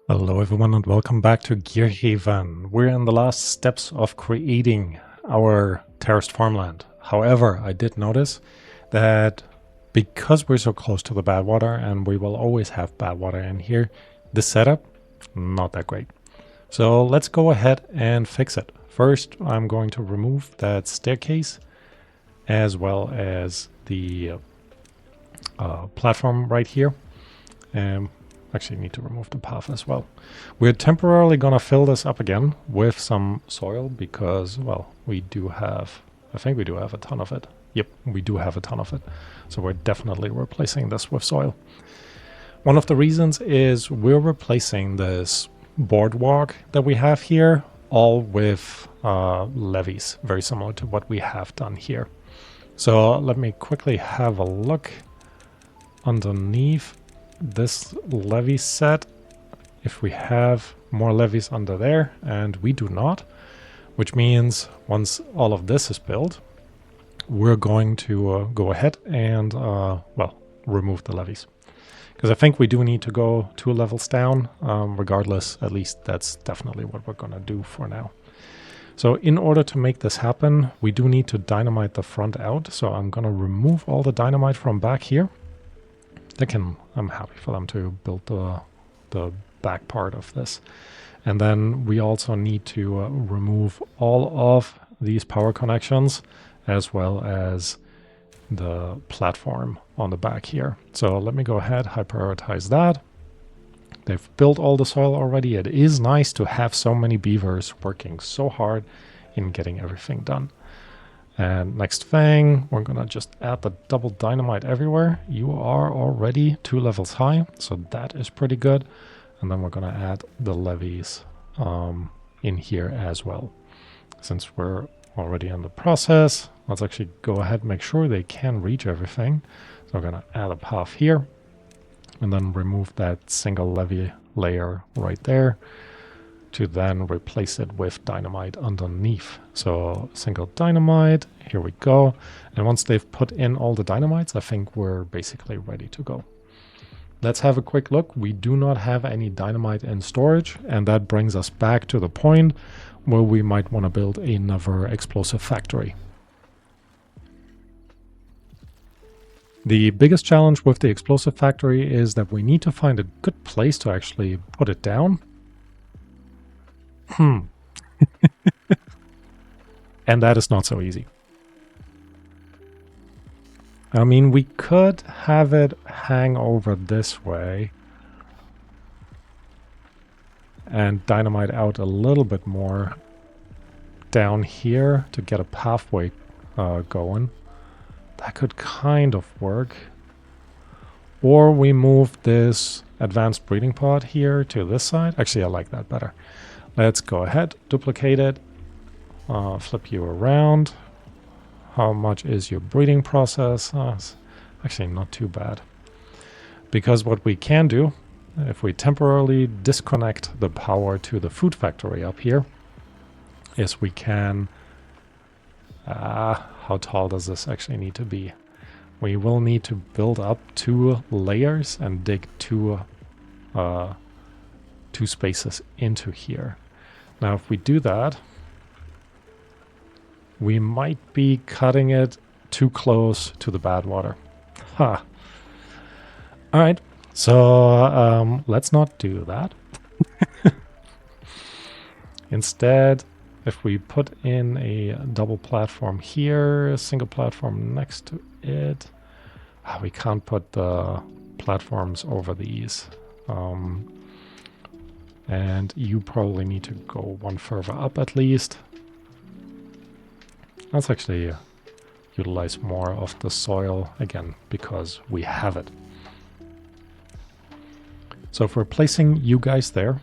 Hello everyone and welcome back to Gearhaven. We're in the last steps of creating our terraced farmland. However, I did notice that because we're so close to the bad water, and we will always have bad water in here, this setup, not that great. So let's go ahead and fix it. First, I'm going to remove that staircase as well as the platform right here. Actually need to remove the path as well. We're temporarily gonna fill this up again with some soil because, well, I think we do have a ton of it. Yep, we do have a ton of it. So we're definitely replacing this with soil. One of the reasons is we're replacing this boardwalk that we have here all with levees, very similar to what we have done here. So let me quickly have a look underneath this levee set, if we have more levees under there, and we do not, which means once all of this is built, we're going to go ahead and remove the levees, because I think we do need to go 2 levels down. Regardless, at least that's definitely what we're gonna do for now. So in order to make this happen, we do need to dynamite the front out. So I'm gonna remove all the dynamite from back here. I'm happy for them to build the back part of this. And then we also need to remove all of these power connections as well as the platform on the back here. So let me go ahead, high prioritize that. They've built all the soil already. It is nice to have so many beavers working so hard in getting everything done. And next thing, we're gonna just add the double dynamite everywhere. You are already 2 levels high, so that is pretty good. And then we're gonna add the levees in here as well. Since we're already in the process, let's actually go ahead and make sure they can reach everything. So we're gonna add a path here and then remove that single levee layer right there, to then replace it with dynamite underneath. So single dynamite, here we go. And once they've put in all the dynamites, I think we're basically ready to go. Let's have a quick look. We do not have any dynamite in storage, and that brings us back to the point where we might want to build another explosive factory. The biggest challenge with the explosive factory is that we need to find a good place to actually put it down. And that is not so easy. I mean, we could have it hang over this way and dynamite out a little bit more down here to get a pathway going. That could kind of work. Or we move this advanced breeding pod here to this side. Actually, I like that better. Let's go ahead, duplicate it, flip you around. How much is your breeding process? It's actually not too bad. Because what we can do, if we temporarily disconnect the power to the food factory up here, is we can... how tall does this actually need to be? We will need to build up 2 layers and dig 2 spaces into here. Now, if we do that, we might be cutting it too close to the bad water. All right, so let's not do that. Instead, if we put in a double platform here, a single platform next to it, we can't put the platforms over these. And you probably need to go 1 further up at least. Let's actually utilize more of the soil again, because we have it. So if we're placing you guys there,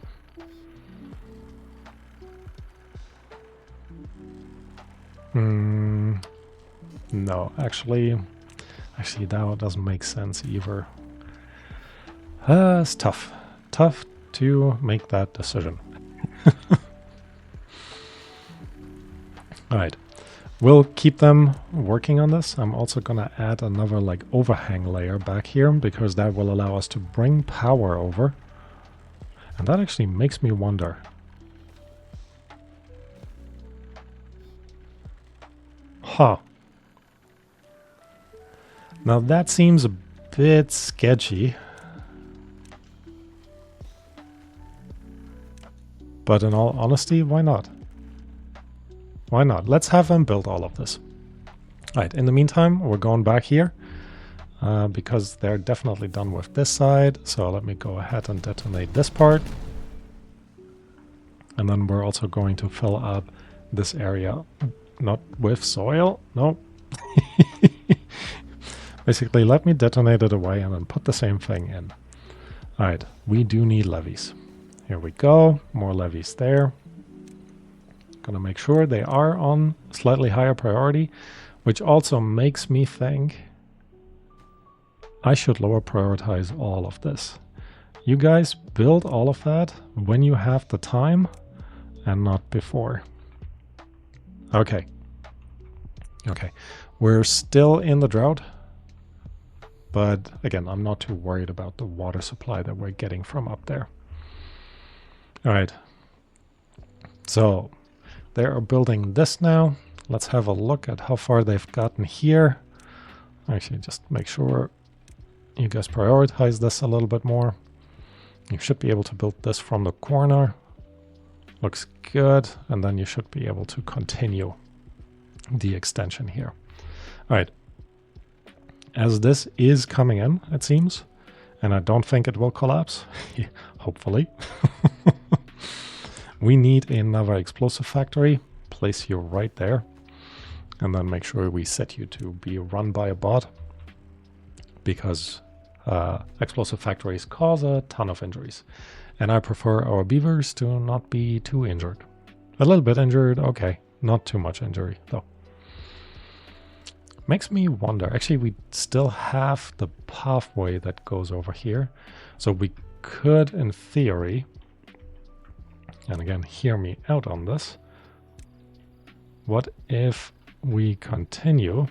no, actually that doesn't make sense either. It's tough to make that decision. All right, we'll keep them working on this. I'm also gonna add another overhang layer back here, because that will allow us to bring power over And that actually makes me wonder. Huh. Now that seems a bit sketchy. But in all honesty, why not? Why not? Let's have them build all of this. Alright, in the meantime, we're going back here. Because they're definitely done with this side. So let me go ahead and detonate this part. And then we're also going to fill up this area. Not with soil. No. Basically, let me detonate it away and then put the same thing in. Alright, we do need levees. Here we go. More levees there. Gonna make sure they are on slightly higher priority, which also makes me think I should lower prioritize all of this. You guys build all of that when you have the time and not before. Okay. Okay. We're still in the drought. But again, I'm not too worried about the water supply that we're getting from up there. All right. So they are building this now. Let's have a look at how far they've gotten here. Actually, just make sure you guys prioritize this a little bit more. You should be able to build this from the corner. Looks good. And then you should be able to continue the extension here. All right. As this is coming in, it seems, and I don't think it will collapse, hopefully. We need another explosive factory. Place you right there. And then make sure we set you to be run by a bot. Because explosive factories cause a ton of injuries. And I prefer our beavers to not be too injured. A little bit injured, okay. Not too much injury, though. Makes me wonder. Actually, we still have the pathway that goes over here. So we could, in theory, and again, hear me out on this. What if we continue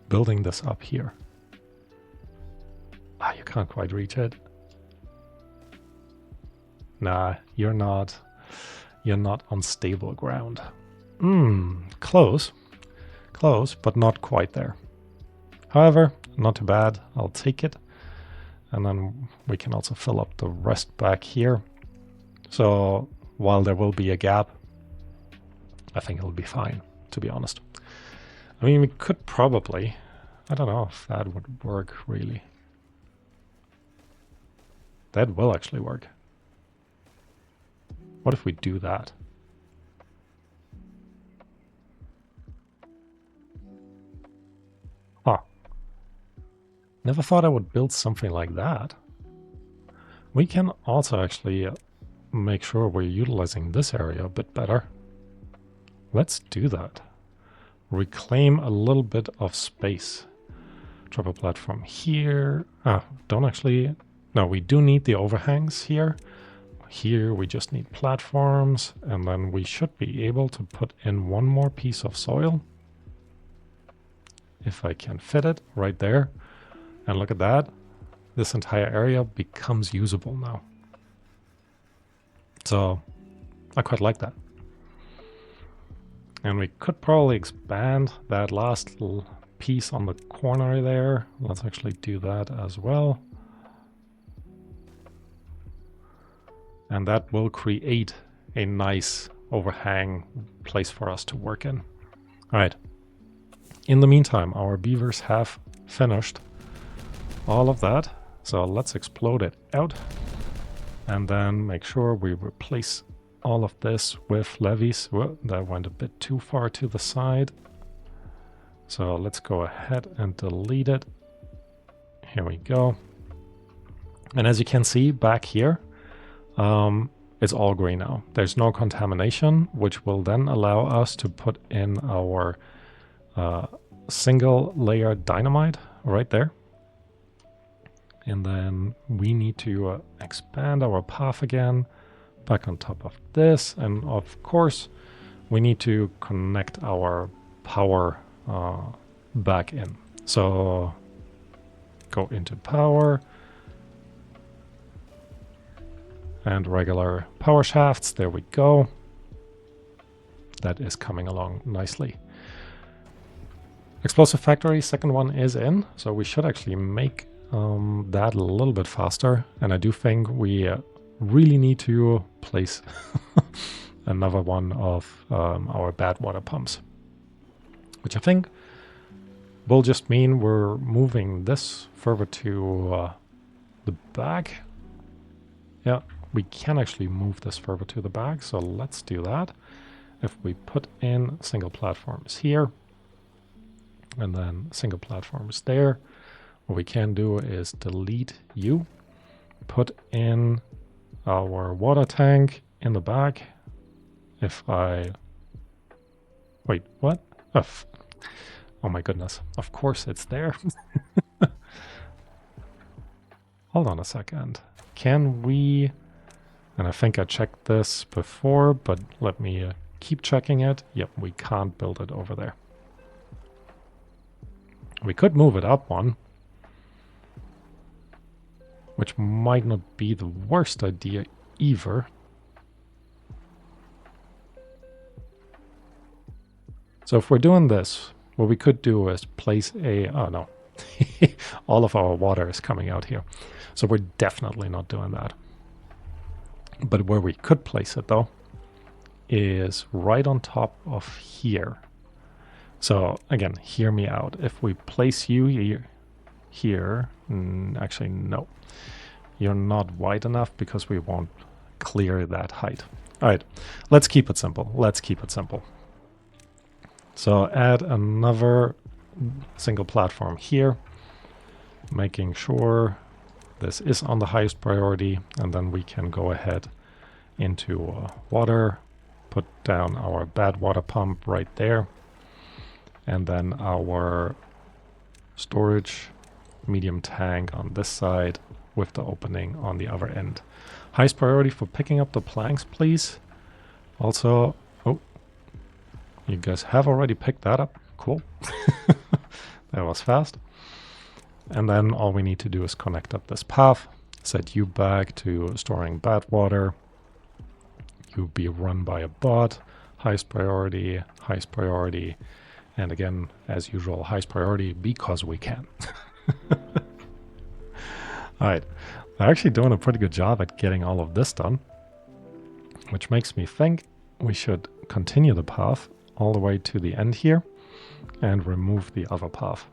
building this up here? Ah, you can't quite reach it. Nah, you're not on stable ground. Close. Close, but not quite there. However, not too bad. I'll take it. And then we can also fill up the rest back here. So while there will be a gap, I think it'll be fine, to be honest. I mean, we could probably... I don't know if that would work, really. That will actually work. What if we do that? Huh. Never thought I would build something like that. We can also actually make sure we're utilizing this area a bit better. Let's do that. Reclaim a little bit of space. Drop a platform here. Don't actually... No, we do need the overhangs here. Here we just need platforms, and then we should be able to put in one more piece of soil. If I can fit it right there. And look at that. This entire area becomes usable now. So I quite like that. And we could probably expand that last little piece on the corner there. Let's actually do that as well. And that will create a nice overhang place for us to work in. All right. In the meantime, our beavers have finished all of that. So let's explode it out. And then make sure we replace all of this with levees. Well, that went a bit too far to the side. So let's go ahead and delete it. Here we go. And as you can see back here, it's all green now. There's no contamination, which will then allow us to put in our single layer dynamite right there. And then we need to expand our path again back on top of this. And of course, we need to connect our power back in. So go into power. and regular power shafts. There we go. That is coming along nicely. Explosive factory, second one is in, so we should actually make that a little bit faster. And I do think we really need to place another one of our bad water pumps, which I think will just mean we're moving this further to the back. Yeah, we can actually move this further to the back, so let's do that. If we put in single platforms here, and then single platforms there, what we can do is delete you, put in our water tank in the back. If I... Wait, what? Oh my goodness, of course it's there. Hold on a second. Can we... And I think I checked this before, but let me keep checking it. Yep, we can't build it over there. We could move it up one, which might not be the worst idea either. So if we're doing this, what we could do is place a... Oh no, all of our water is coming out here. So we're definitely not doing that. But where we could place it though is right on top of here. So again, hear me out. If we place you here, actually no, you're not wide enough because we won't clear that height. All right, let's keep it simple. Let's keep it simple. So add another single platform here, making sure this is on the highest priority, and then we can go ahead into water, put down our bad water pump right there, and then our storage medium tank on this side with the opening on the other end. Highest priority for picking up the planks, please. Also, oh, you guys have already picked that up. Cool. That was fast. And then all we need to do is connect up this path, set you back to storing bad water. You be run by a bot, highest priority, and again, as usual, highest priority because we can. All right, they're actually doing a pretty good job at getting all of this done, which makes me think we should continue the path all the way to the end here and remove the other path.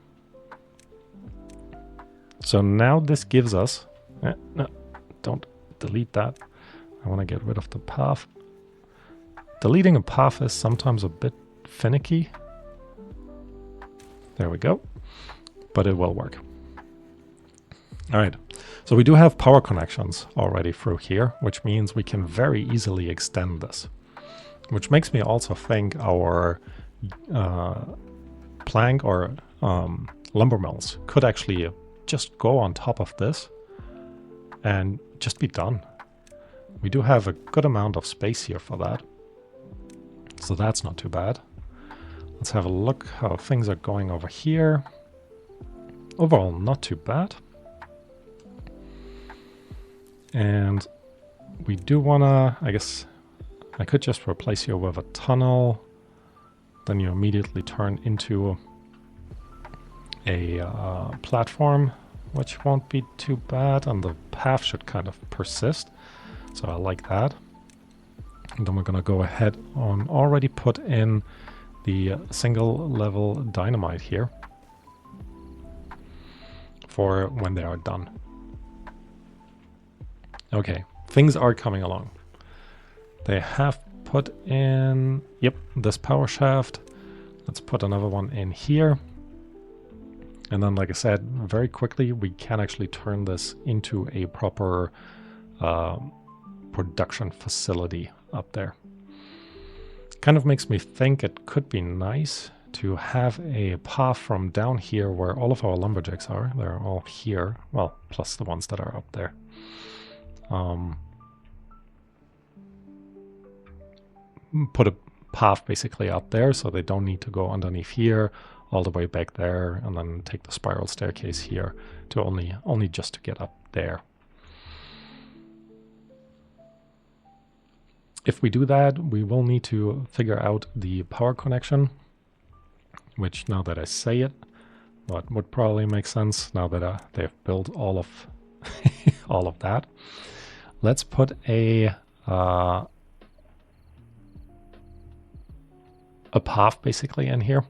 So now this gives us... no, don't delete that. I want to get rid of the path. Deleting a path is sometimes a bit finicky. There we go. But it will work. All right. So we do have power connections already through here, which means we can very easily extend this. Which makes me also think our plank or lumber mills could actually just go on top of this and just be done. We do have a good amount of space here for that. So that's not too bad. Let's have a look how things are going over here. Overall, not too bad. And we do wanna, I guess, I could just replace you with a tunnel. Then you immediately turn into a platform, which won't be too bad, and the path should kind of persist. So I like that. And then we're gonna go ahead and already put in the single level dynamite here for when they are done. Okay, things are coming along. They have put in, yep, this power shaft. Let's put another one in here. And then, like I said, very quickly, we can actually turn this into a proper production facility up there. Kind of makes me think it could be nice to have a path from down here where all of our lumberjacks are. They're all here, well, plus the ones that are up there. Put a path basically up there so they don't need to go underneath here, all the way back there, and then take the spiral staircase here to only just to get up there. if we do that, we will need to figure out the power connection, which now that I say it, what would probably make sense now that they've built all of all of that. Let's put a path basically in here.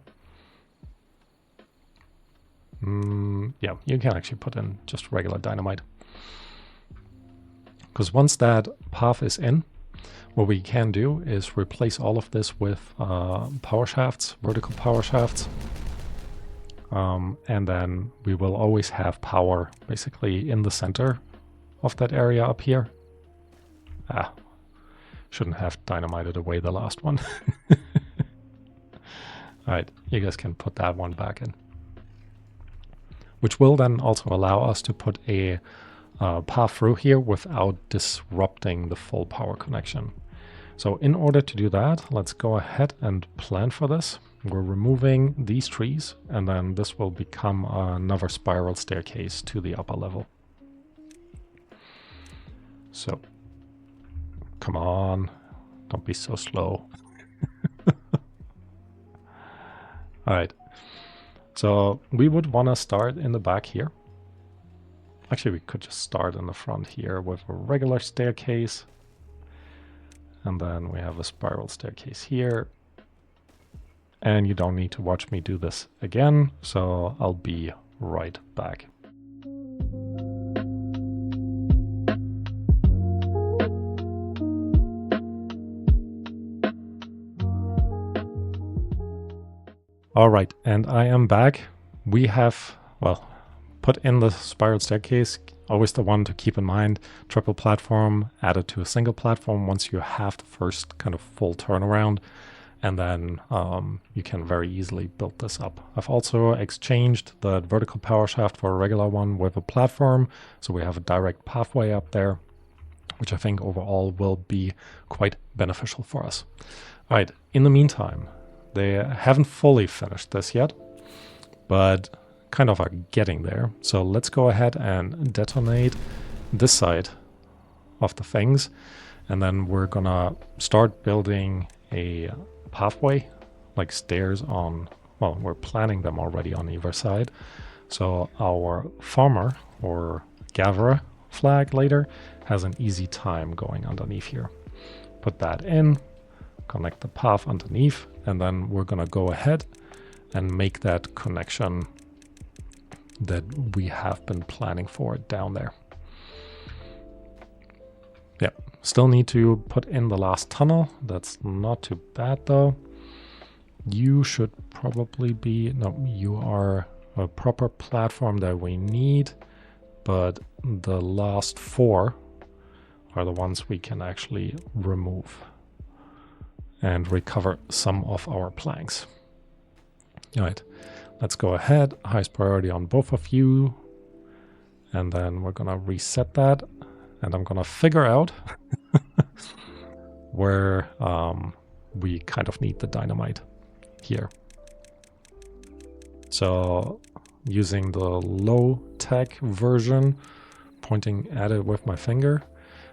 Yeah, you can actually put in just regular dynamite. Because once that path is in, what we can do is replace all of this with power shafts, vertical power shafts. And then we will always have power basically in the center of that area up here. Shouldn't have dynamited away the last one. Alright, you guys can put that one back in. Which will then also allow us to put a path through here without disrupting the full power connection. So in order to do that, let's go ahead and plan for this. We're removing these trees, and then this will become another spiral staircase to the upper level. So, come on, don't be so slow. Alright, so we would want to start in the back here. Actually, we could just start in the front here with a regular staircase. And then we have a spiral staircase here. And you don't need to watch me do this again, so I'll be right back. All right, and I am back. We have, well, put in the spiral staircase. Always the one to keep in mind. Triple platform added to a single platform once you have the first kind of full turnaround. And then you can very easily build this up. I've also exchanged the vertical power shaft for a regular one with a platform. So we have a direct pathway up there, which I think overall will be quite beneficial for us. All right, in the meantime, they haven't fully finished this yet, but kind of are getting there. So let's go ahead and detonate this side of the things. And then we're gonna start building a pathway, like stairs on, well, we're planning them already on either side. So our farmer or gatherer flag later has an easy time going underneath here. Put that in, connect the path underneath, and then we're gonna go ahead and make that connection that we have been planning for down there. Yeah, still need to put in the last tunnel. That's not too bad though. You should probably be, no, you are a proper platform that we need, but the last four are the ones we can actually remove and recover some of our planks. All right, let's go ahead, highest priority on both of you, and then we're gonna reset that, and I'm gonna figure out where we kind of need the dynamite here. So using the low tech version, pointing at it with my finger.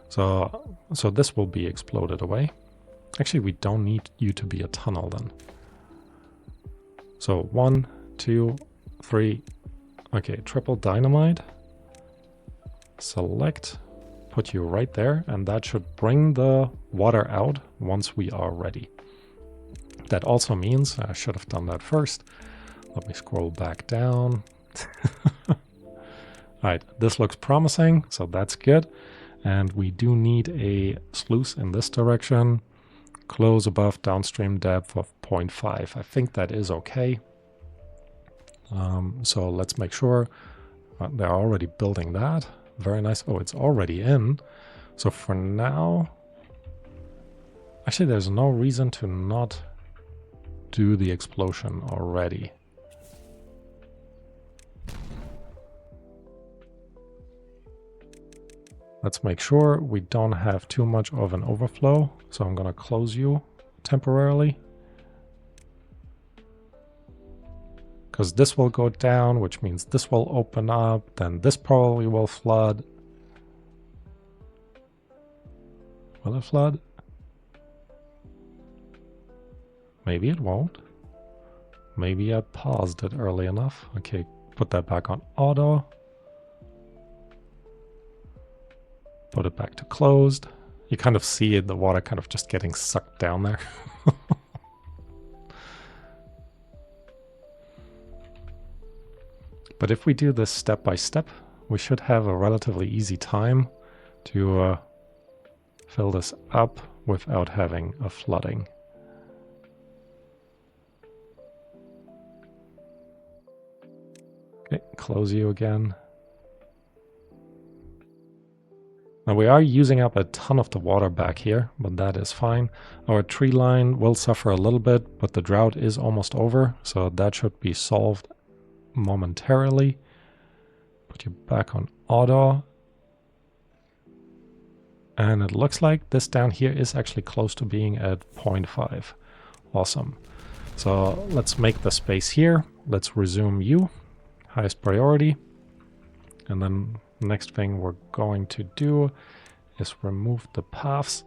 So this will be exploded away. Actually, we don't need you to be a tunnel then. So 1, 2, 3. Okay, triple dynamite. Select, put you right there, and that should bring the water out once we are ready. That also means, I should have done that first. Let me scroll back down. All right, this looks promising, so that's good. And we do need a sluice in this direction. Close above downstream depth of 0.5. I think that is okay. So let's make sure they're already building that. Very nice. Oh, it's already in. So for now, actually, there's no reason to not do the explosion already. Let's make sure we don't have too much of an overflow. So I'm going to close you temporarily. Because this will go down, which means this will open up. Then this probably will flood. Will it flood? Maybe it won't. Maybe I paused it early enough. Okay, put that back on auto. Put it back to closed. You kind of see it, the water kind of just getting sucked down there. But if we do this step by step, we should have a relatively easy time to fill this up without having a flooding. Okay, close you again. Now we are using up a ton of the water back here, but that is fine. Our tree line will suffer a little bit, but the drought is almost over, so that should be solved momentarily. Put you back on auto. And it looks like this down here is actually close to being at 0.5. Awesome. So let's make the space here. Let's resume you, highest priority. And then the next thing we're going to do is remove the paths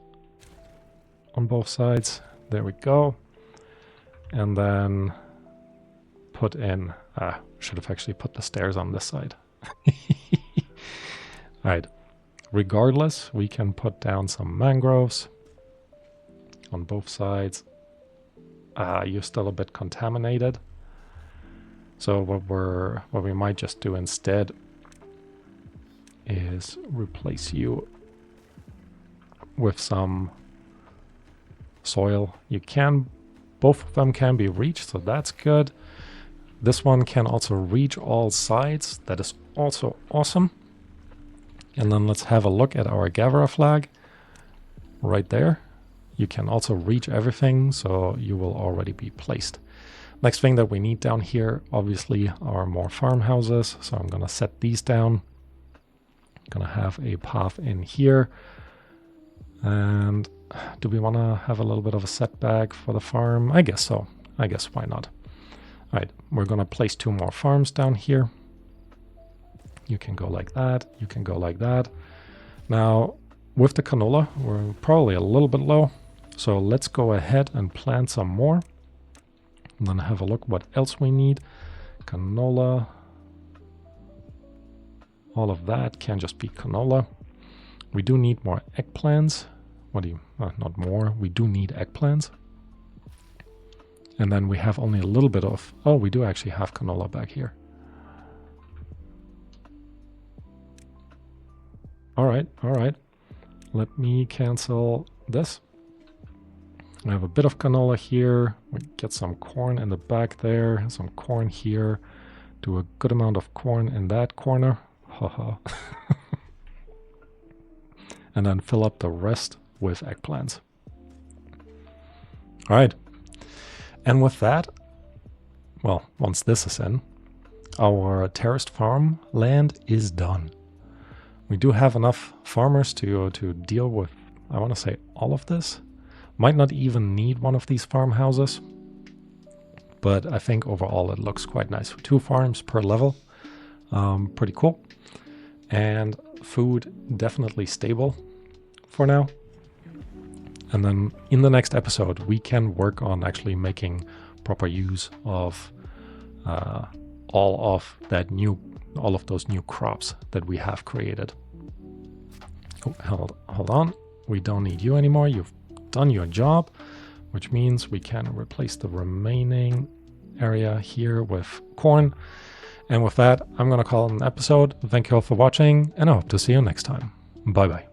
on both sides. There we go. And then put in, should have actually put the stairs on this side. Alright, regardless, we can put down some mangroves on both sides. You're still a bit contaminated. So what we might just do instead is replace you with some soil. Both of them can be reached, so that's good. This one can also reach all sides. That is also awesome. And then let's have a look at our gatherer flag right there. You can also reach everything, so you will already be placed. Next thing that we need down here, obviously, are more farmhouses. So I'm going to set these down. I'm going to have a path in here. And do we want to have a little bit of a setback for the farm? I guess so. I guess why not? All right, we're going to place 2 more farms down here. You can go like that. You can go like that. Now, with the canola, we're probably a little bit low. So let's go ahead and plant some more. And then have a look what else we need. Canola. All of that can just be canola. We do need more eggplants. Not more. We do need eggplants. And then we have only a little bit of... Oh, we do actually have canola back here. All right. Let me cancel this. I have a bit of canola here. We get some corn in the back there. Some corn here. Do a good amount of corn in that corner. Haha. And then fill up the rest with eggplants. All right. And with that, well, once this is in, our terraced farm land is done. We do have enough farmers to deal with, I want to say, all of this. Might not even need one of these farmhouses, but I think overall it looks quite nice. 2 farms per level, pretty cool. And food definitely stable for now. And then in the next episode, we can work on actually making proper use of all of those new crops that we have created. Oh, hold on. We don't need you anymore. You've done your job, which means we can replace the remaining area here with corn. And with that, I'm going to call it an episode. Thank you all for watching, and I hope to see you next time. Bye-bye.